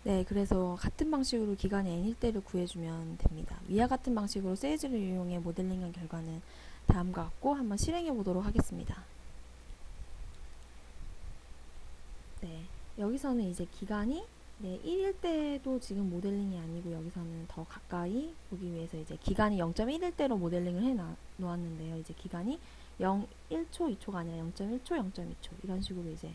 네, 그래서 같은 방식으로 기간이 n일 때를 구해주면 됩니다. 위와 같은 방식으로 세이지를 이용해 모델링한 결과는 다음과 같고 한번 실행해 보도록 하겠습니다. 네, 여기서는 이제 기간이 1일 때도 지금 모델링이 아니고 여기서는 더 가까이 보기 위해서 이제 기간이 0.1일 때로 모델링을 해 놓았는데요. 이제 기간이 1초, 2초가 아니라 0.1초, 0.2초 이런 식으로 이제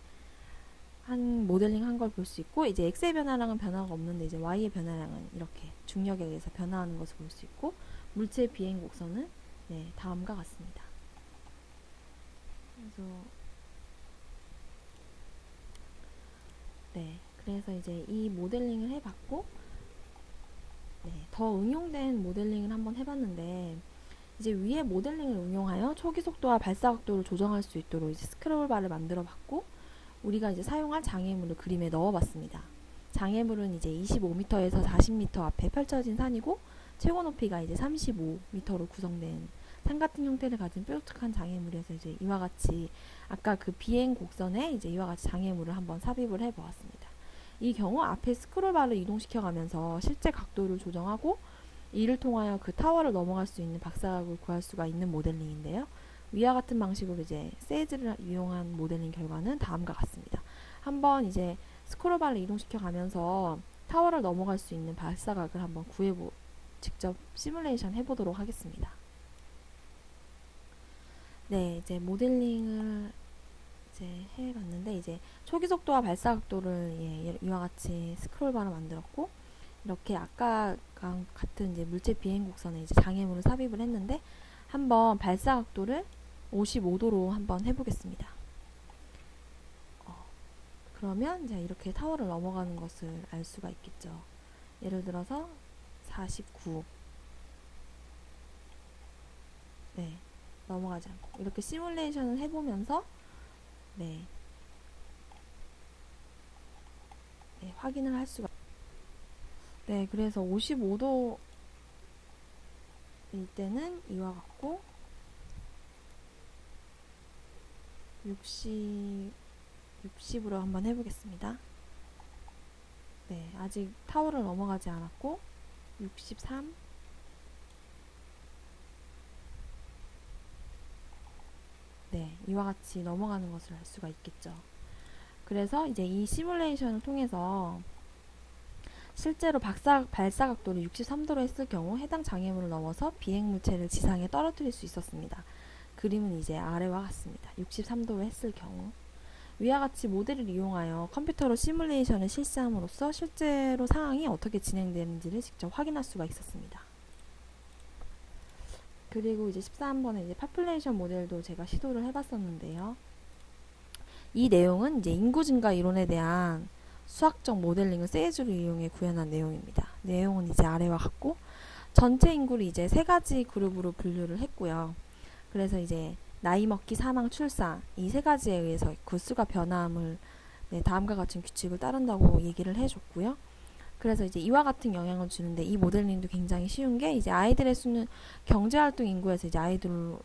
한 모델링 한 걸 볼 수 있고, 이제 x의 변화량은 변화가 없는데 이제 y의 변화량은 이렇게 중력에 의해서 변화하는 것을 볼 수 있고, 물체의 비행 곡선은 다음과 같습니다. 그래서 이제 이 모델링을 해봤고, 더 응용된 모델링을 한번 해봤는데, 이제 위에 모델링을 응용하여 초기 속도와 발사 각도를 조정할 수 있도록 이제 스크롤바를 만들어봤고, 우리가 이제 사용할 장애물을 그림에 넣어봤습니다. 장애물은 이제 25m에서 40m 앞에 펼쳐진 산이고, 최고 높이가 이제 35m로 구성된 산 같은 형태를 가진 뾰족한 장애물이어서 이제 이와 같이 아까 그 비행 곡선에 이제 이와 같이 장애물을 한번 삽입을 해보았습니다. 이 경우 앞에 스크롤바를 이동시켜가면서 실제 각도를 조정하고, 이를 통하여 그 타워를 넘어갈 수 있는 박사각을 구할 수가 있는 모델링인데요. 위와 같은 방식으로 이제 세이지를 이용한 모델링 결과는 다음과 같습니다. 한번 이제 스크롤바를 이동시켜 가면서 타워를 넘어갈 수 있는 발사각을 한번 직접 시뮬레이션 해보도록 하겠습니다. 네, 이제 모델링을 이제 해봤는데, 이제 초기 속도와 발사 각도를 이와 같이 스크롤바로 만들었고, 이렇게 아까 같은 이제 물체 비행 곡선에 이제 장애물을 삽입을 했는데, 한번 발사 각도를 55도로 한번 해보겠습니다. 그러면 이제 이렇게 타워를 넘어가는 것을 알 수가 있겠죠. 예를 들어서 49. 넘어가지 않고 이렇게 시뮬레이션을 해보면서 확인을 할 수가. 그래서 55도일 때는 이와 같고 60으로 한번 해보겠습니다. 아직 타워를 넘어가지 않았고 63. 이와 같이 넘어가는 것을 알 수가 있겠죠. 그래서 이제 이 시뮬레이션을 통해서 실제로 발사 각도를 63도로 했을 경우 해당 장애물을 넘어서 비행 물체를 지상에 떨어뜨릴 수 있었습니다. 그림은 이제 아래와 같습니다. 63도로 했을 경우 위와 같이 모델을 이용하여 컴퓨터로 시뮬레이션을 실시함으로써 실제로 상황이 어떻게 진행되는지를 직접 확인할 수가 있었습니다. 그리고 이제 13번에 이제 파퓰레이션 모델도 제가 시도를 해봤었는데요. 이 내용은 이제 인구 증가 이론에 대한 수학적 모델링을 세이지로 이용해 구현한 내용입니다. 내용은 이제 아래와 같고, 전체 인구를 이제 세 가지 그룹으로 분류를 했고요. 그래서 이제 나이 먹기, 사망, 출산 이 세 가지에 의해서 그 수가 변함을 다음과 같은 규칙을 따른다고 얘기를 해줬고요. 그래서 이제 이와 같은 영향을 주는데, 이 모델링도 굉장히 쉬운 게 이제 아이들의 수는 경제활동 인구에서 이제 아이들을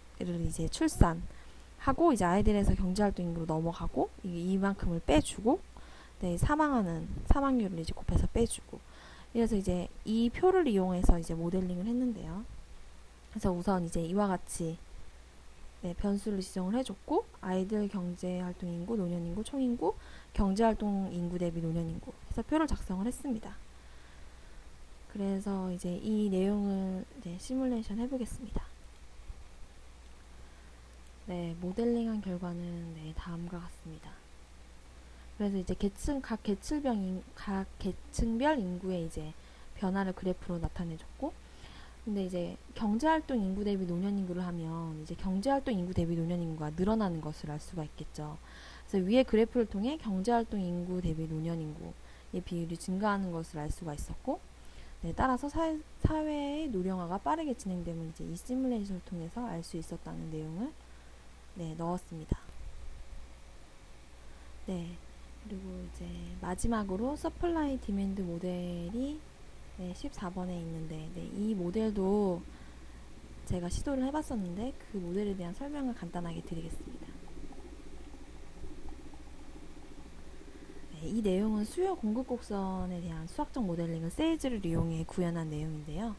이제 출산하고 이제 아이들에서 경제활동 인구로 넘어가고 이만큼을 빼주고 사망하는 사망률을 이제 곱해서 빼주고, 그래서 이제 이 표를 이용해서 이제 모델링을 했는데요. 그래서 우선 이제 이와 같이 변수를 지정을 해줬고, 아이들 경제활동 인구, 노년인구, 총인구, 경제활동 인구 대비 노년인구 해서 표를 작성을 했습니다. 그래서 이제 이 내용을 시뮬레이션 해보겠습니다. 모델링한 결과는 다음과 같습니다. 그래서 이제 각 계층별 인구의 이제 변화를 그래프로 나타내줬고, 근데 이제 경제활동 인구 대비 노년 인구를 하면 이제 경제활동 인구 대비 노년 인구가 늘어나는 것을 알 수가 있겠죠. 그래서 위의 그래프를 통해 경제활동 인구 대비 노년 인구의 비율이 증가하는 것을 알 수가 있었고, 따라서 사회의 노령화가 빠르게 진행되면 이제 이 시뮬레이션을 통해서 알 수 있었다는 내용을 넣었습니다. 그리고 이제 마지막으로 서플라이 디맨드 모델이 14번에 있는데, 이 모델도 제가 시도를 해봤었는데 그 모델에 대한 설명을 간단하게 드리겠습니다. 네, 이 내용은 수요 공급 곡선에 대한 수학적 모델링을 세이즈를 이용해 구현한 내용인데요.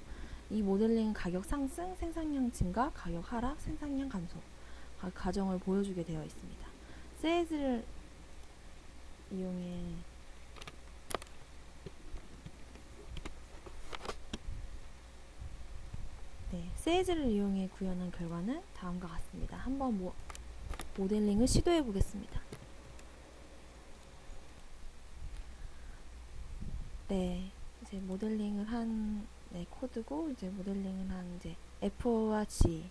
이 모델링은 가격 상승, 생산량 증가, 가격 하락, 생산량 감소 과정을 보여주게 되어 있습니다. 세이즈를 이용해 세이즈를 이용해 구현한 결과는 다음과 같습니다. 한번 모델링을 시도해 보겠습니다. 네, 이제 모델링을 한 코드고 이제 모델링을 한 이제 F와 G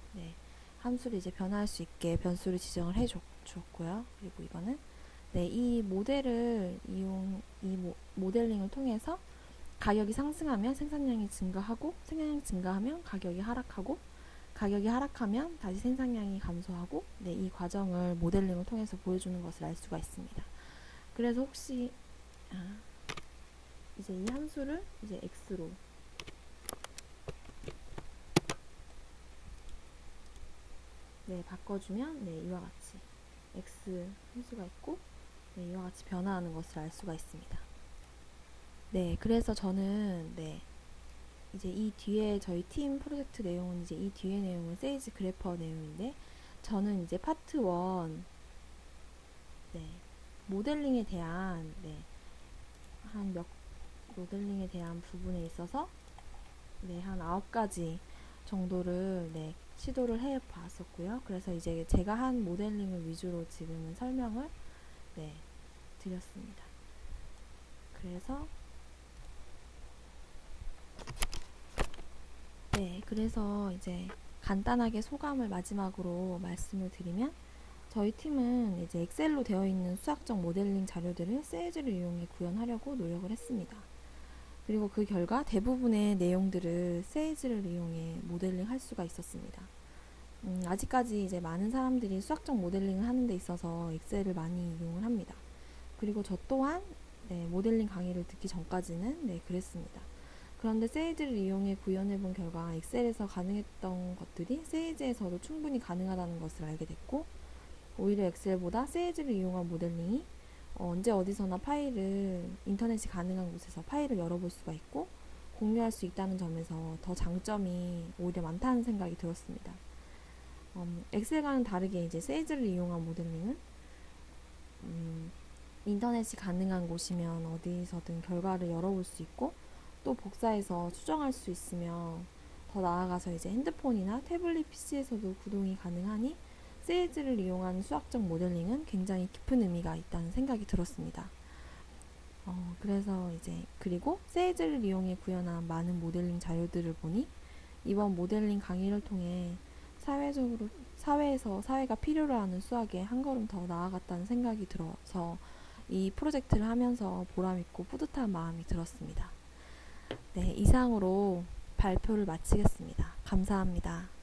함수를 이제 변화할 수 있게 변수를 지정을 해 줬고요. 그리고 이거는 이 모델을 모델링을 통해서 가격이 상승하면 생산량이 증가하고 생산량이 증가하면 가격이 하락하고 가격이 하락하면 다시 생산량이 감소하고 이 과정을 모델링을 통해서 보여주는 것을 알 수가 있습니다. 그래서 혹시 이제 이 함수를 이제 x로 바꿔주면 이와 같이 x 함수가 있고 이와 같이 변화하는 것을 알 수가 있습니다. 그래서 저는 이제 이 뒤에 저희 팀 프로젝트 내용은 이제 이 뒤에 내용은 세이지 그래퍼 내용인데 저는 이제 파트 1 모델링에 대한 모델링에 대한 부분에 있어서 한 9가지 정도를 시도를 해 봤었고요. 그래서 이제 제가 한 모델링을 위주로 지금은 설명을 드렸습니다. 그래서 이제 간단하게 소감을 마지막으로 말씀을 드리면 저희 팀은 이제 엑셀로 되어 있는 수학적 모델링 자료들을 세이즈를 이용해 구현하려고 노력을 했습니다. 그리고 그 결과 대부분의 내용들을 세이즈를 이용해 모델링 할 수가 있었습니다. 아직까지 이제 많은 사람들이 수학적 모델링을 하는 데 있어서 엑셀을 많이 이용을 합니다. 그리고 저 또한 모델링 강의를 듣기 전까지는 그랬습니다. 그런데 세이즈를 이용해 구현해 본 결과 엑셀에서 가능했던 것들이 세이즈에서도 충분히 가능하다는 것을 알게 됐고 오히려 엑셀보다 세이즈를 이용한 모델링이 언제 어디서나 인터넷이 가능한 곳에서 파일을 열어볼 수가 있고 공유할 수 있다는 점에서 더 장점이 오히려 많다는 생각이 들었습니다. 엑셀과는 다르게 이제 세이즈를 이용한 모델링은 인터넷이 가능한 곳이면 어디서든 결과를 열어볼 수 있고 또 복사해서 수정할 수 있으며 더 나아가서 이제 핸드폰이나 태블릿 PC에서도 구동이 가능하니 세이즈를 이용한 수학적 모델링은 굉장히 깊은 의미가 있다는 생각이 들었습니다. 그래서 그리고 세이즈를 이용해 구현한 많은 모델링 자료들을 보니 이번 모델링 강의를 통해 사회에서 사회가 필요로 하는 수학에 한 걸음 더 나아갔다는 생각이 들어서 이 프로젝트를 하면서 보람있고 뿌듯한 마음이 들었습니다. 이상으로 발표를 마치겠습니다. 감사합니다.